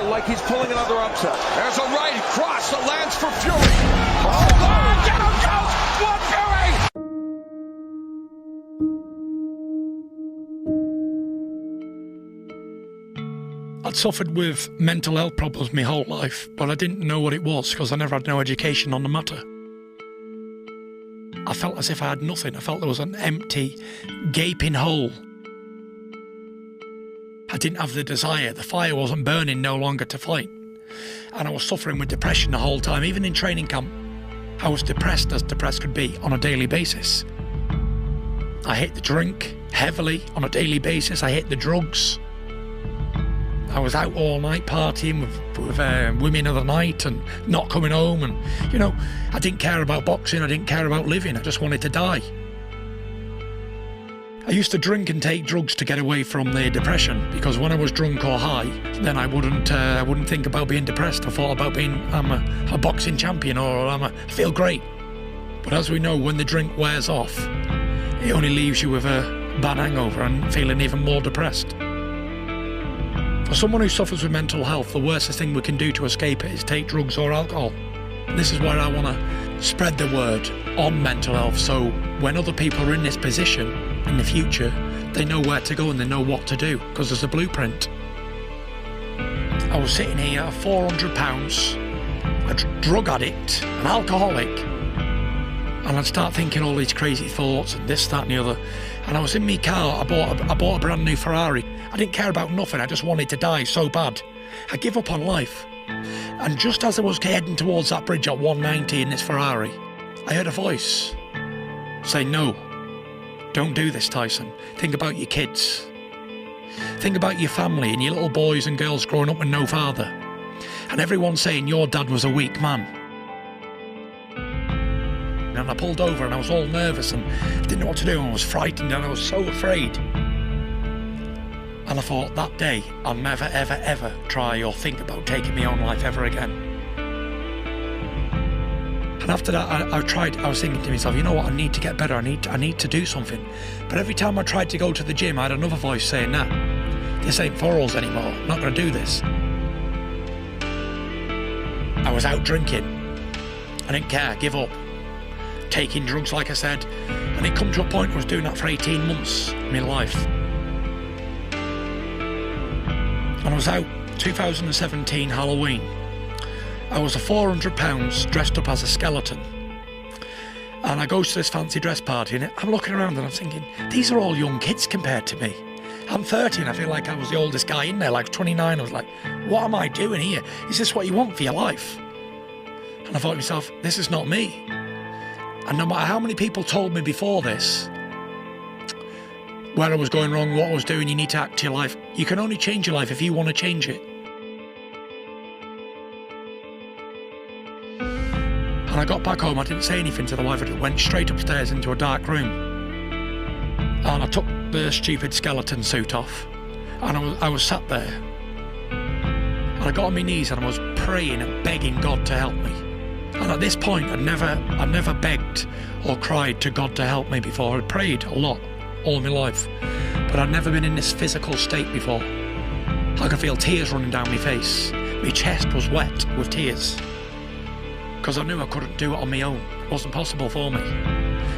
Like he's pulling another upset. There's a right cross that lands for Fury. Oh, down goes one Fury! I'd suffered with mental health problems my whole life, but I didn't know what it was because I never had no education on the matter. I felt as if I had nothing. I felt there was an empty, gaping hole. I didn't have the desire. The fire wasn't burning no longer to fight. And I was suffering with depression the whole time. Even in training camp, I was depressed as depressed could be on a daily basis. I hit the drink heavily on a daily basis. I hit the drugs. I was out all night partying with women of the night and not coming home. And, I didn't care about boxing. I didn't care about living. I just wanted to die. I used to drink and take drugs to get away from the depression, because when I was drunk or high, then I wouldn't think about being depressed. I thought about I'm a boxing champion, or I feel great. But as we know, when the drink wears off, it only leaves you with a bad hangover and feeling even more depressed. For someone who suffers with mental health, the worst thing we can do to escape it is take drugs or alcohol. And this is where I want to spread the word on mental health, so when other people are in this position in the future, they know where to go and they know what to do, because there's a blueprint. I was sitting here, £400, a drug addict, an alcoholic, and I'd start thinking all these crazy thoughts and this, that and the other. And I was in my car, I bought a brand new Ferrari. I didn't care about nothing, I just wanted to die so bad. I give up on life. And just as I was heading towards that bridge at 190 in this Ferrari, I heard a voice say, "No, don't do this, Tyson. Think about your kids. Think about your family and your little boys and girls growing up with no father. And everyone saying your dad was a weak man." And I pulled over and I was all nervous and didn't know what to do, and I was frightened and I was so afraid. And I thought, that day, I'll never, ever, ever try or think about taking my own life ever again. And after that, I was thinking to myself, you know what, I need to get better, I need to do something. But every time I tried to go to the gym, I had another voice saying, nah, this ain't for us anymore, I'm not going to do this. I was out drinking. I didn't care, give up. Taking drugs, like I said. And it come to a point where I was doing that for 18 months of my life. And I was out 2017 Halloween. I was a £400 dressed up as a skeleton. And I go to this fancy dress party and I'm looking around and I'm thinking, these are all young kids compared to me. I'm 30 and I feel like I was the oldest guy in there, like 29. I was like, what am I doing here? Is this what you want for your life? And I thought to myself, this is not me. And no matter how many people told me before this, where I was going wrong, what I was doing, you need to act your life. You can only change your life if you want to change it. And I got back home, I didn't say anything to the wife, I just went straight upstairs into a dark room. And I took the stupid skeleton suit off, and I was sat there. And I got on my knees and I was praying and begging God to help me. And at this point, I'd never begged or cried to God to help me before. I'd prayed a lot all my life, but I'd never been in this physical state before. I could feel tears running down my face. My chest was wet with tears, because I knew I couldn't do it on my own. It wasn't possible for me,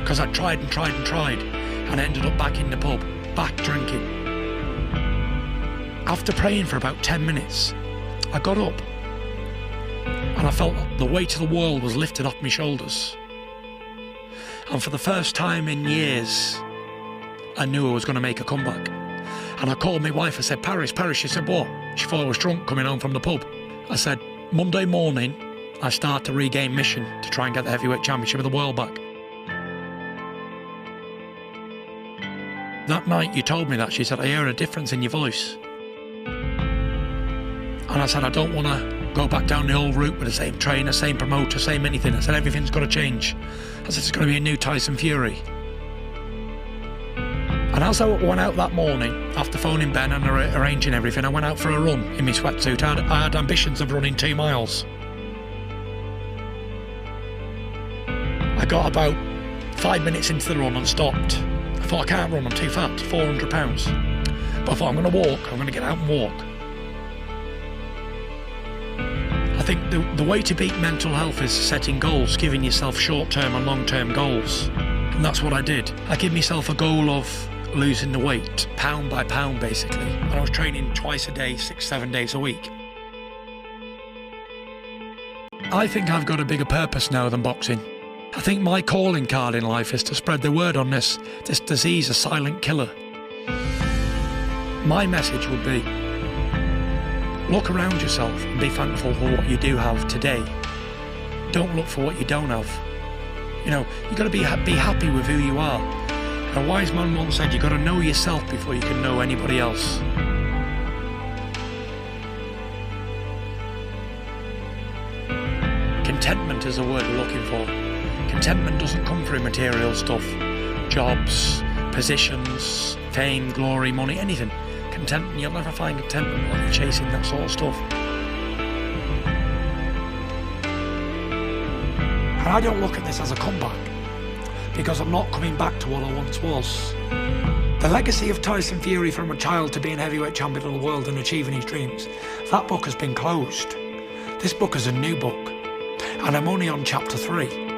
because I'd tried and tried and tried, and I ended up back in the pub, back drinking. After praying for about 10 minutes, I got up, and I felt the weight of the world was lifted off my shoulders. And for the first time in years, I knew I was going to make a comeback. And I called my wife, I said, Paris. She said, what? She thought I was drunk coming home from the pub. I said, Monday morning, I start to regain mission to try and get the heavyweight championship of the world back. That night you told me that, she said, I hear a difference in your voice. And I said, I don't want to go back down the old route with the same trainer, same promoter, same anything. I said, everything's got to change. I said, it's going to be a new Tyson Fury. And as I went out that morning, after phoning Ben and arranging everything, I went out for a run in my sweatsuit. I had ambitions of running 2 miles. I got about 5 minutes into the run and stopped. I thought, I can't run, I'm too fat, £400. But I thought, I'm going to walk, I'm going to get out and walk. I think the way to beat mental health is setting goals, giving yourself short-term and long-term goals. And that's what I did. I gave myself a goal of losing the weight, pound by pound, basically. And I was training twice a day, 6-7 days a week. I think I've got a bigger purpose now than boxing. I think my calling card in life is to spread the word on this disease, a silent killer. My message would be, look around yourself and be thankful for what you do have today. Don't look for what you don't have. You know, you've got to be happy with who you are. A wise man once said, you've got to know yourself before you can know anybody else. Contentment is the word we're looking for. Contentment doesn't come through material stuff, jobs, positions, fame, glory, money, anything. Contentment, you'll never find contentment while you're chasing that sort of stuff. And I don't look at this as a comeback, because I'm not coming back to what I once was. The legacy of Tyson Fury from a child to being heavyweight champion of the world and achieving his dreams, that book has been closed. This book is a new book, and I'm only on chapter 3.